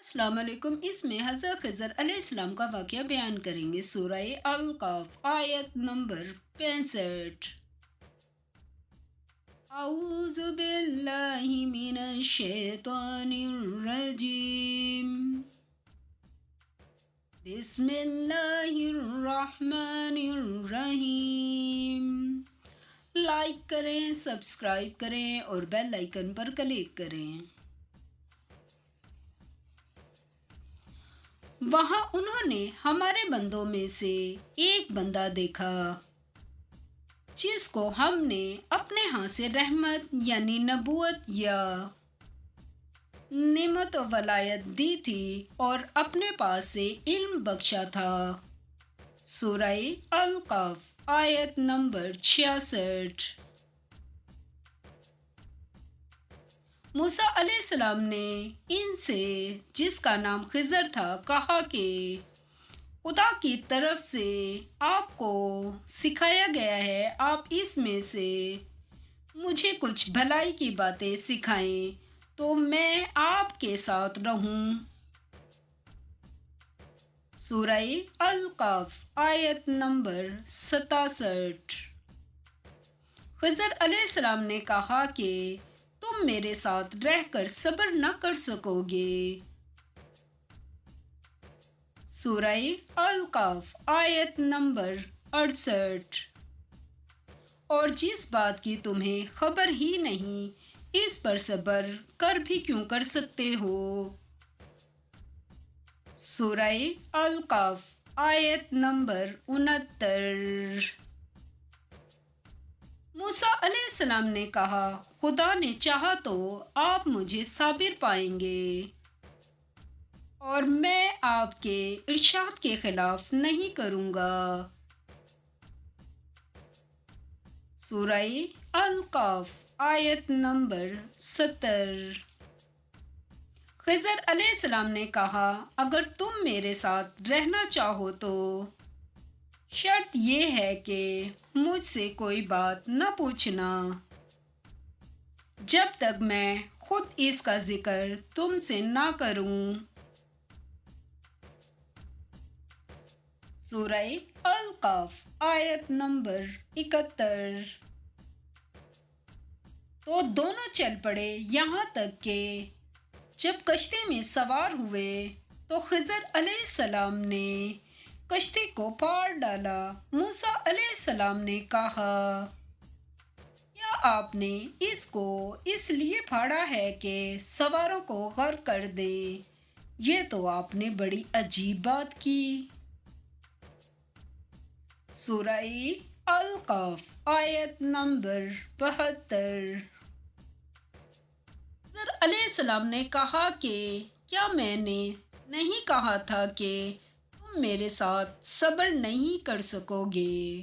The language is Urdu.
السلام علیکم۔ اس میں حضرت خضر علیہ السلام کا واقعہ بیان کریں گے۔ سورہ القاف آیت نمبر 65۔ اعوذ باللہ من الشیطان الرجیم، بسم اللہ الرحمن الرحیم۔ لائک کریں، سبسکرائب کریں اور بیل آئیکن پر کلک کریں۔ وہاں انہوں نے ہمارے بندوں میں سے ایک بندہ دیکھا جس کو ہم نے اپنے ہاں سے رحمت یعنی نبوت یا نعمت و ولایت دی تھی اور اپنے پاس سے علم بخشا تھا۔ سورہ القاف آیت نمبر 66۔ موسیٰ علیہ السلام نے ان سے، جس کا نام خضر تھا، کہا کہ خدا کی طرف سے آپ کو سکھایا گیا ہے، آپ اس میں سے مجھے کچھ بھلائی کی باتیں سکھائیں تو میں آپ کے ساتھ رہوں۔ سورہ القاف آیت نمبر 67۔ خضر علیہ السلام نے کہا کہ تم میرے ساتھ رہ کر صبر نہ کر سکو گے۔ سورہ القاف آیت نمبر 68۔ اور جس بات کی تمہیں خبر ہی نہیں، اس پر صبر کر بھی کیوں کر سکتے ہو؟ سورہ القاف آیت نمبر 69۔ موسیٰ علیہ السلام نے کہا، خدا نے چاہا تو آپ مجھے صابر پائیں گے اور میں آپ کے ارشاد کے خلاف نہیں کروں گا۔ سورہ القاف آیت نمبر 70۔ خضر علیہ السلام نے کہا، اگر تم میرے ساتھ رہنا چاہو تو شرط یہ ہے کہ مجھ سے کوئی بات نہ پوچھنا جب تک میں خود اس کا ذکر تم سے نہ کروں۔ سورہ القاف آیت نمبر 71۔ تو دونوں چل پڑے یہاں تک کہ جب کشتی میں سوار ہوئے تو خضر علیہ السلام نے کشتی کو پار ڈالا۔ موسیٰ علیہ السلام نے کہا، کیا آپ نے اس کو اس لیے پھاڑا ہے کہ سواروں کو غرق کر دے؟ یہ تو آپ نے بڑی عجیب بات کی۔ سورہ القاف آیت نمبر 72۔ خضر علیہ السلام نے کہا کہ کیا میں نے نہیں کہا تھا کہ تم میرے ساتھ صبر نہیں کر سکو گے؟